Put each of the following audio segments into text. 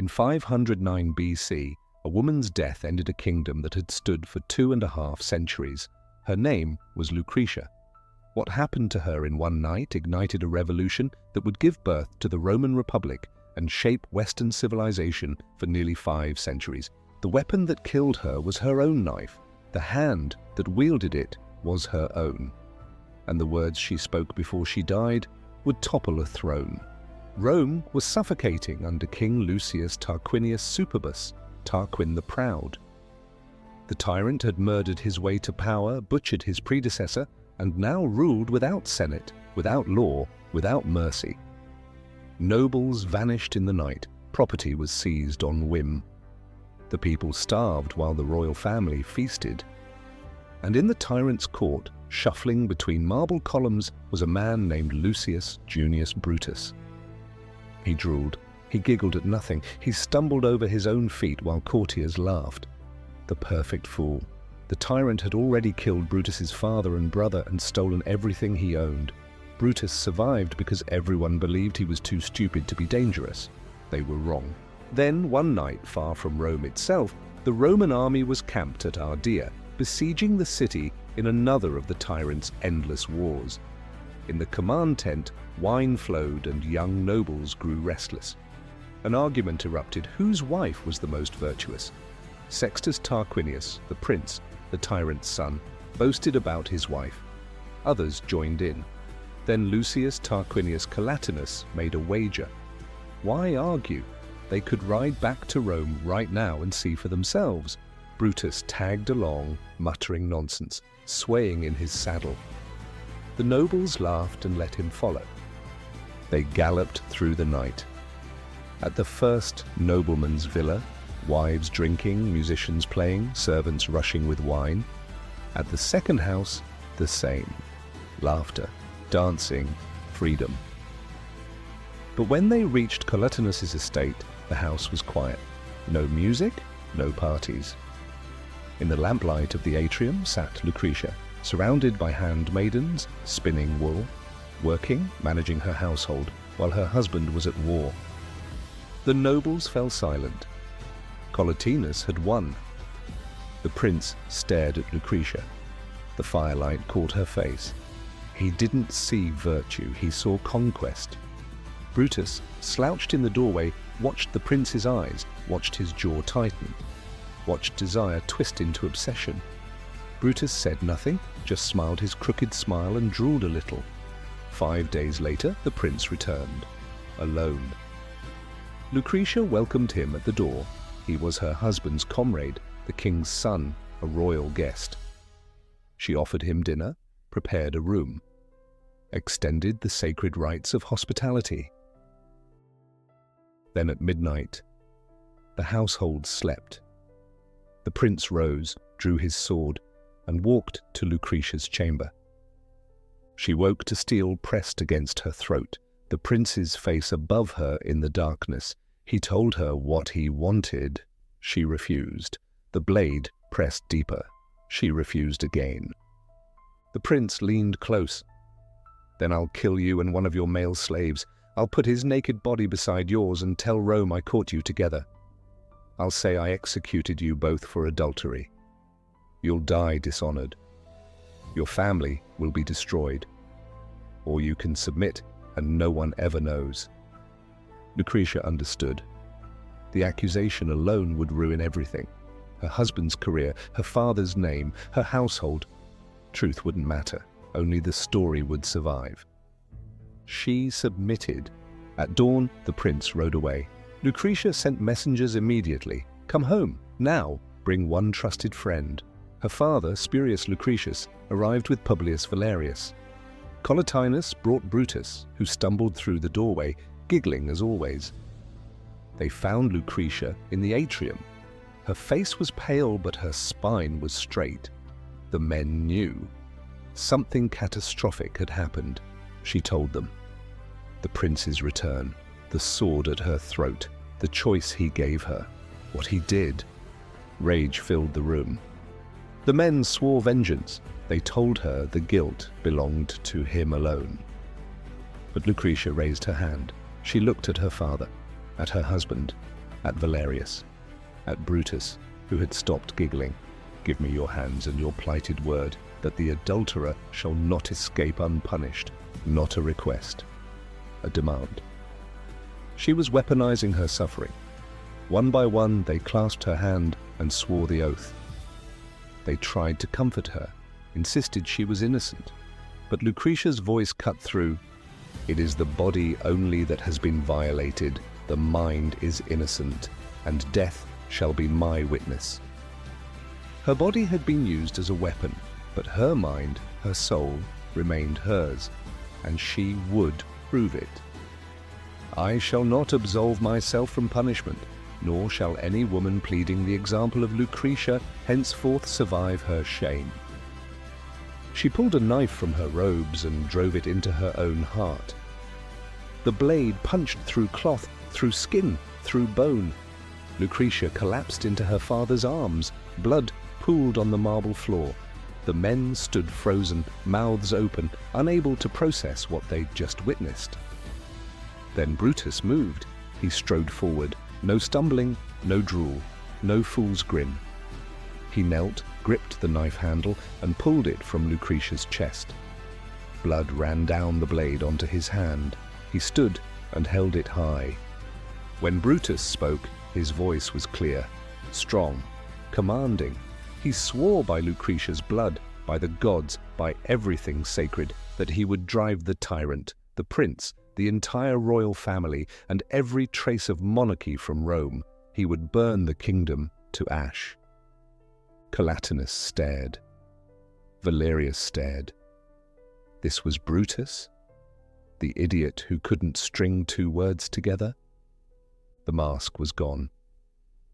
In 509 BC, a woman's death ended a kingdom that had stood for 2.5 centuries. Her name was Lucretia. What happened to her in one night ignited a revolution that would give birth to the Roman Republic and shape Western civilization for nearly 5 centuries. The weapon that killed her was her own knife. The hand that wielded it was her own. And the words she spoke before she died would topple a throne. Rome was suffocating under King Lucius Tarquinius Superbus, Tarquin the Proud. The tyrant had murdered his way to power, butchered his predecessor, and now ruled without senate, without law, without mercy. Nobles vanished in the night, property was seized on whim. The people starved while the royal family feasted. And in the tyrant's court, shuffling between marble columns, was a man named Lucius Junius Brutus. He drooled, he giggled at nothing, he stumbled over his own feet while courtiers laughed. The perfect fool. The tyrant had already killed Brutus's father and brother and stolen everything he owned. Brutus survived because everyone believed he was too stupid to be dangerous. They were wrong. Then, one night, far from Rome itself, the Roman army was camped at Ardea, besieging the city in another of the tyrant's endless wars. In the command tent, wine flowed and young nobles grew restless. An argument erupted whose wife was the most virtuous. Sextus Tarquinius, the prince, the tyrant's son, boasted about his wife. Others joined in. Then Lucius Tarquinius Collatinus made a wager. Why argue? They could ride back to Rome right now and see for themselves. Brutus tagged along, muttering nonsense, swaying in his saddle. The nobles laughed and let him follow. They galloped through the night. At the first nobleman's villa, wives drinking, musicians playing, servants rushing with wine. At the second house, the same. Laughter, dancing, freedom. But when they reached Collatinus's estate, the house was quiet. No music, no parties. In the lamplight of the atrium sat Lucretia, surrounded by handmaidens, spinning wool, working, managing her household, while her husband was at war. The nobles fell silent. Collatinus had won. The prince stared at Lucretia. The firelight caught her face. He didn't see virtue, he saw conquest. Brutus, slouched in the doorway, watched the prince's eyes, watched his jaw tighten, watched desire twist into obsession. Brutus said nothing, just smiled his crooked smile and drooled a little. 5 days later, the prince returned, alone. Lucretia welcomed him at the door. He was her husband's comrade, the king's son, a royal guest. She offered him dinner, prepared a room, extended the sacred rites of hospitality. Then at midnight, the household slept. The prince rose, drew his sword, and walked to Lucretia's chamber. She woke to steel pressed against her throat, the prince's face above her in the darkness. He told her what he wanted. She refused. The blade pressed deeper. She refused again. The prince leaned close. Then I'll kill you and one of your male slaves. I'll put his naked body beside yours and tell Rome I caught you together. I'll say I executed you both for adultery. You'll die dishonored. Your family will be destroyed. Or you can submit and no one ever knows. Lucretia understood. The accusation alone would ruin everything. Her husband's career, her father's name, her household. Truth wouldn't matter. Only the story would survive. She submitted. At dawn, the prince rode away. Lucretia sent messengers immediately. Come home, now. Bring one trusted friend. Her father, Spurius Lucretius, arrived with Publius Valerius. Collatinus brought Brutus, who stumbled through the doorway, giggling as always. They found Lucretia in the atrium. Her face was pale, but her spine was straight. The men knew. Something catastrophic had happened, she told them. The prince's return, the sword at her throat, the choice he gave her, what he did. Rage filled the room. The men swore vengeance. They told her the guilt belonged to him alone. But Lucretia raised her hand. She looked at her father, at her husband. at Valerius, at Brutus, who had stopped giggling. "Give me your hands and your plighted word that the adulterer shall not escape unpunished." Not a request, a demand. She was weaponizing her suffering. One by one, they clasped her hand and swore the oath. They tried to comfort her, insisted she was innocent. But Lucretia's voice cut through. "It is the body only that has been violated. The mind is innocent, and death shall be my witness." Her body had been used as a weapon, but her mind, her soul, remained hers, and she would prove it. "I shall not absolve myself from punishment, nor shall any woman pleading the example of Lucretia henceforth survive her shame." She pulled a knife from her robes and drove it into her own heart. The blade punched through cloth, through skin, through bone. Lucretia collapsed into her father's arms. Blood pooled on the marble floor. The men stood frozen, mouths open, unable to process what they'd just witnessed. Then Brutus moved. He strode forward. No stumbling, no drool, no fool's grin. He knelt, gripped the knife handle, and pulled it from Lucretia's chest. Blood ran down the blade onto his hand. He stood and held it high. When Brutus spoke, his voice was clear, strong, commanding. He swore by Lucretia's blood, by the gods, by everything sacred, that he would drive the tyrant, the prince, the entire royal family, and every trace of monarchy from Rome. He would burn the kingdom to ash. Collatinus stared. Valerius stared. This was Brutus? The idiot who couldn't string two words together? The mask was gone.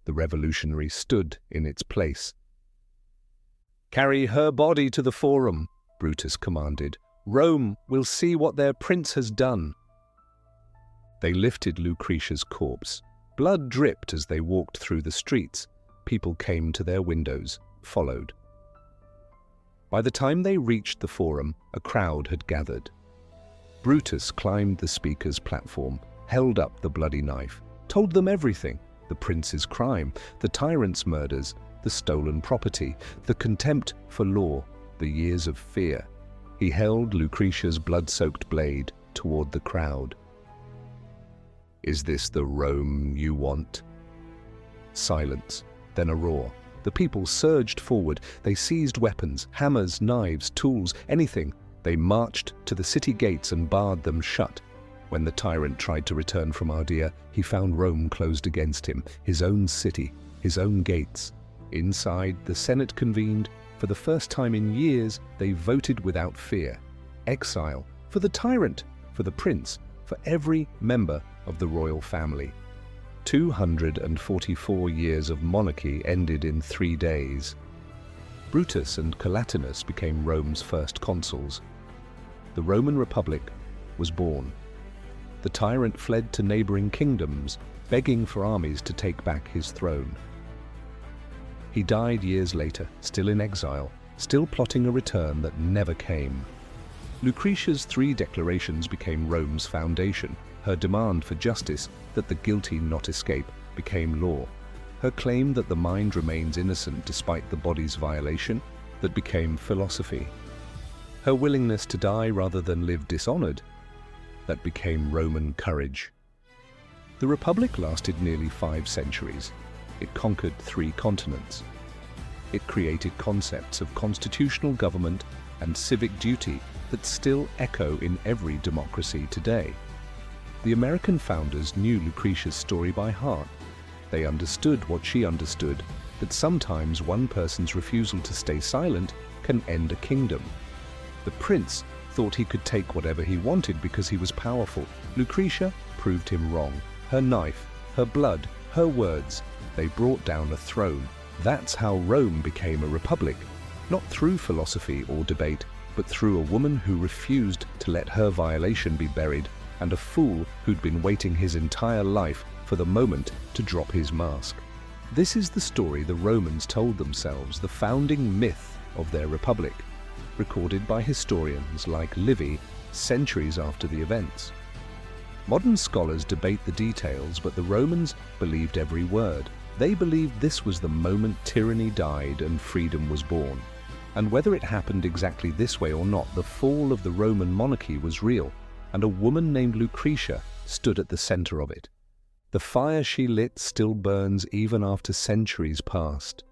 The revolutionary stood in its place. "Carry her body to the forum," Brutus commanded. "Rome will see what their prince has done." They lifted Lucretia's corpse. Blood dripped as they walked through the streets. People came to their windows, followed. By the time they reached the forum, a crowd had gathered. Brutus climbed the speaker's platform, held up the bloody knife, told them everything: the prince's crime, the tyrant's murders, the stolen property, the contempt for law, the years of fear. He held Lucretia's blood-soaked blade toward the crowd. "Is this the Rome you want?" Silence, then a roar. The people surged forward. They seized weapons, hammers, knives, tools, anything. They marched to the city gates and barred them shut. When the tyrant tried to return from Ardea, he found Rome closed against him, his own city, his own gates. Inside, the Senate convened. For the first time in years, they voted without fear. Exile for the tyrant, for the prince, for every member of the royal family. 244 years of monarchy ended in 3 days. Brutus and Collatinus became Rome's first consuls. The Roman Republic was born. The tyrant fled to neighboring kingdoms, begging for armies to take back his throne. He died years later, still in exile, still plotting a return that never came. Lucretia's 3 declarations became Rome's foundation. Her demand for justice, that the guilty not escape, became law. Her claim that the mind remains innocent despite the body's violation, that became philosophy. Her willingness to die rather than live dishonored, that became Roman courage. The Republic lasted nearly 5 centuries. It conquered 3 continents. It created concepts of constitutional government and civic duty that still echo in every democracy today. The American founders knew Lucretia's story by heart. They understood what she understood, that sometimes one person's refusal to stay silent can end a kingdom. The prince thought he could take whatever he wanted because he was powerful. Lucretia proved him wrong. Her knife, her blood, her words, they brought down a throne. That's how Rome became a republic, not through philosophy or debate, but through a woman who refused to let her violation be buried, and a fool who'd been waiting his entire life for the moment to drop his mask. This is the story the Romans told themselves, the founding myth of their republic, recorded by historians like Livy centuries after the events. Modern scholars debate the details, but the Romans believed every word. They believed this was the moment tyranny died and freedom was born. And whether it happened exactly this way or not, the fall of the Roman monarchy was real, and a woman named Lucretia stood at the center of it. The fire she lit still burns even after centuries passed.